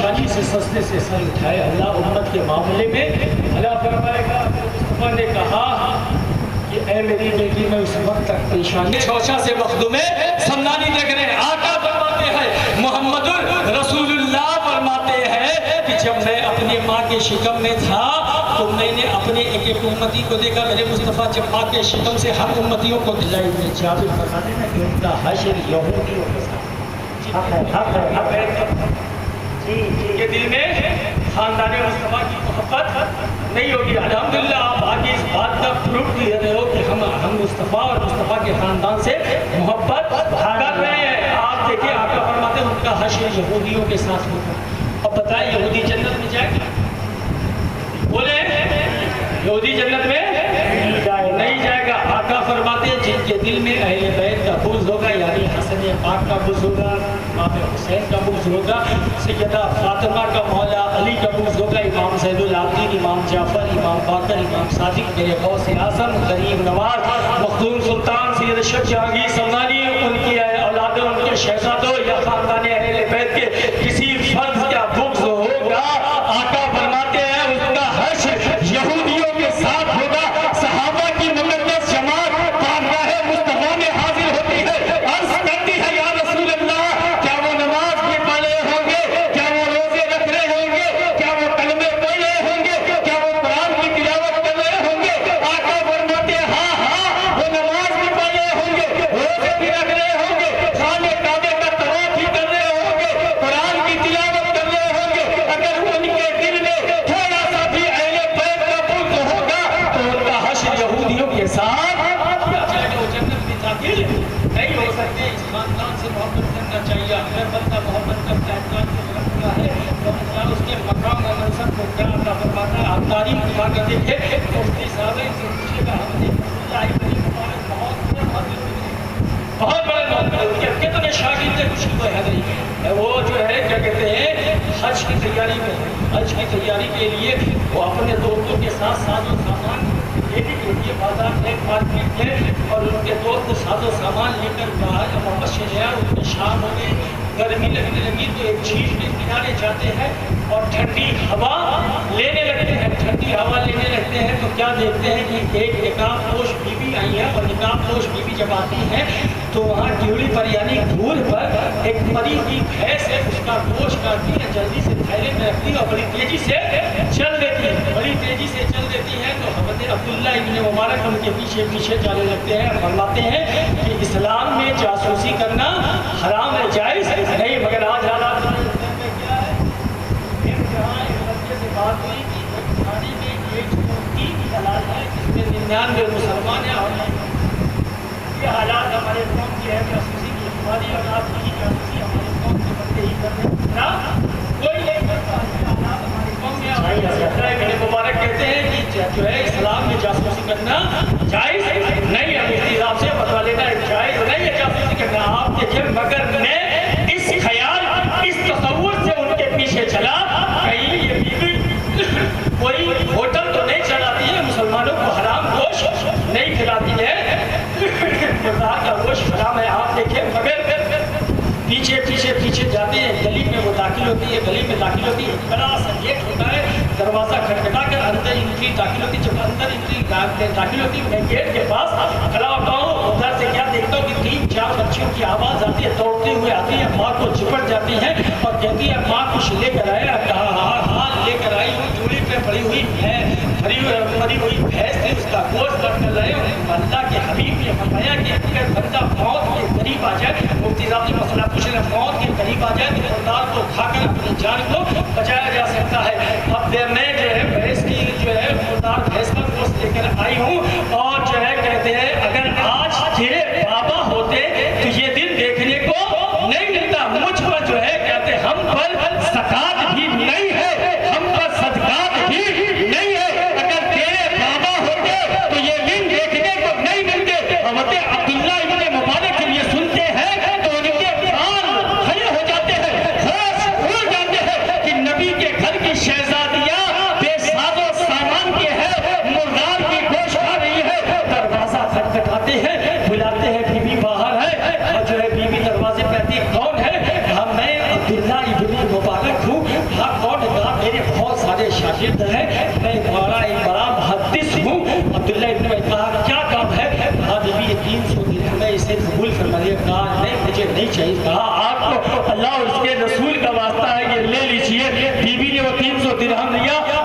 آسانی سے سستے سے سر اٹھائے اللہ امت کے معاملے میں اللہ فرمائے گا مصطفیٰ نے کہا کہ اے میری بیٹی میں اس وقت تک پیشانی چھوچا سے وقت میں سمنانی دیکھ رہے ہیں آقا فرماتے ہیں محمد رسول اللہ فرماتے ہیں کہ جب میں اپنی ماں کے شکم میں تھا تو میں نے اپنے ایک ایک امتی کو دیکھا میرے مصطفیٰ جب ماں کے شکم سے ہر امتیوں کو دلائی میں جابر فرماتے ہیں کہ ان کا حشر یہودیوں کے ساتھ حق ہے جن کے دل میں خاندان مصطفیٰ کی محبت نہیں ہوگی الحمدللہ آپ آگے اس بات کا پروف دے رہے ہو کہ ہم مصطفیٰ اور مصطفیٰ کے خاندان سے محبت کر رہے ہیں آپ دیکھیں آقا فرماتے ہیں ان کا حشر یہودیوں کے ساتھ ہوگا اب بتائیں یہودی جنت میں جائے گا بولے یہودی جنت میں نہیں جائے گا آقا فرماتے ہیں جن کے دل میں اہل بیت کا بغض ہوگا یعنی حسن پاک کا بغض ہوگا امام حسین کا بغض ہوگا سیدہ فاطمہ کا مولا علی کا بغض ہوگا امام زید العابدین امام جعفر امام باقر امام صادق میرے غوث اعظم غریب نواز مخدوم سلطان سید شاہ جہانگیر سمنانی ان کی اولادوں ان کے شہزادوں یا خاندان اہل بیت کے کسی فرد کا بغض ہوگا آقا فرماتے ہیں اس کا حشر یہودیوں کے ساتھ ہوگا صحابہ کی مقدس جماعت بارگاہ مصطفیٰ میں حاضر ہوتی ہے عرض کرتی ہے یا رسول اللہ کیا وہ نماز بھی پڑھے ہوں گے کیا وہ روزے رکھ رہے ہوں گے کیا وہ کلمے پڑھ رہے ہوں گے کیا وہ قرآن کی تلاوت کر رہے ہوں گے آقا فرماتے ہیں ہاں وہ نماز بھی پڑھ رہے ہوں گے روزے بھی رکھ رہے ہوں گے خانہ کعبے کا طواف بھی کر رہے ہوں گے قرآن کی تلاوت کر رہے ہوں گے اگر ان کے دل میں تھوڑا سا بھی اہل بیت کا بغض ہوگا تو ان کا حشر یہودیوں کے ساتھ وہ جنت میں داخل نہیں ہو سکتے اس خاندان سے محبت کرنا چاہیے اگر بندہ محبت کرتا ہے رکھتا ہے تو اللہ اس کے مقام اور منصب کو کیا عطا فرماتا ہے آپ تاریخ دکھا کر دیکھیں مفتی صاحب ان سے پوچھے گا ہم نے اللہ کریم مبارک بہت بڑے محبت کے کتنے شاگرد کچھ ہوئے حضری وہ جو ہے کیا کہتے ہیں حج کی تیاری میں حج کی تیاری کے لیے وہ اپنے دوستوں کے ساتھ ساز و سامان لینے کے لیے بازار میں مارکیٹ میں اور ان کے دوست ساز و سامان لے کر باہر محمد شہر ان میں شام ہو گئی گرمی لگنے لگی تو ایک جھیل کے کنارے جاتے ہیں اور ٹھنڈی ہوا لینے لگتے ہیں ٹھنڈی ہوا لینے لگتے ہیں تو کیا دیکھتے ہیں کہ ایک نقاب پوش بیوی آئی ہے اور نقاب پوش بیوی جب آتی ہے تو وہاں ڈیوڑی پر یعنی دھور پر ایک مری ہوئی بھینس ہے اس کا گوشت کاٹتی ہے جلدی سے تھیلے میں رکھتی ہے اور بڑی تیزی سے چل دیتی ہے بڑی تیزی سے چل دیتی ہے تو حضرت عبداللہ ابن مبارک ان کے پیچھے پیچھے چلنے لگتے ہیں فرماتے ہیں کہ اسلام میں جاسوسی کرنا حرام ہے جائز نہیں مگر آج حالات کیا ہے ایک جہاں ایک بچے سے بات ہوئی کہ ایک تھانے میں ایک مفتی کی دلال ہے جس میں 99 مسلمان ہیں اور یہ حالات ہمارے قوم کی ہے جاسوسی کی ہماری اولاد کی جاسوسی ہمارے قوم کے بندے ہی کرنے نا کوئی نہیں کرتا حالات ہمارے قوم میں ابن مبارک کہتے ہیں کہ جو ہے اسلام میں جاسوسی کرنا جائز نہیں ہے مفتی صاحب سے بتوا لینا جائز نہیں ہے جاسوسی کرنا آپ دیکھیں مگر میں اس خیال اس تصور سے ان کے پیچھے چلا کہیں یہ بیوی کوئی ہوٹل تو نہیں چلاتی ہے مسلمانوں کو حرام گوشت نہیں کھلاتی ہے مردار کا گوشت حرام ہے آپ دیکھیں مگر پیچھے پیچھے پیچھے جاتے ہیں گلی میں وہ داخل ہوتی ہے گلی میں داخل ہوتی ہے بڑا سا گیٹ ہوتا ہے دروازہ کھٹکھٹا کر اندر انٹری داخل ہوتی جب اندر انٹری داخل ہوتی میں گیٹ کے پاس کھڑا ہوتا ہوں ادھر سے کیا دیکھتا ہوں کہ 3-4 بچیوں کی آواز آتی ہے دوڑتے ہوئے آتی ہے ماں کو چپٹ جاتی ہیں اور کہتی ہے ماں کچھ لے کر آئے ہاں لے کر آئی ہوں جوڑی پہ پڑی ہوئی ہے مری ہوئی بھینس تھی اس کا گوشت کاٹ کر رہے ہیں اللہ کے حبیب نے فرمایا کہ اگر بندہ موت کے قریب آ جائے مفتی صاحب نے مسئلہ پوچھ رہے موت کے قریب آ جائے تو مردار کو کھا کر اپنی جان کو بچایا جا سکتا ہے اب میں جو ہے بھینس کی جو ہے مردار بھینس کا گوشت لے کر آئی ہوں اور جو ہے کہتے ہیں اگر آج تیرے بابا ہوتے تو یہ دن دیکھنے کو نہیں ملتا مجھ پر جو ہے کہتے ہم پر زکات بھی نہیں ہے ہم پر صدقات بھی نہیں ہے اگر تیرے بابا ہوتے تو یہ دن دیکھنے کو نہیں ملتے حضرت عبداللہ ابن مبارک جب یہ سنتے ہیں تو ان کے کان کھڑے ہو جاتے ہیں ہوش اڑ جاتے ہیں کہ نبی کے گھر کی شہزادیاں بے شاگرد ہے، میں ایک بڑا محدث ہوں۔ عبداللہ ابن ابی نے کہا کیا کام ہے؟ کہا بیوی یہ 300 درہم ہے، اسے قبول فرمائیے۔ کہا نہیں مجھے نہیں چاہیے۔ کہا آپ کو اللہ اور اس کے رسول کا واسطہ ہے، یہ لے لیجیے۔ بیوی نے وہ 300 درہم لیا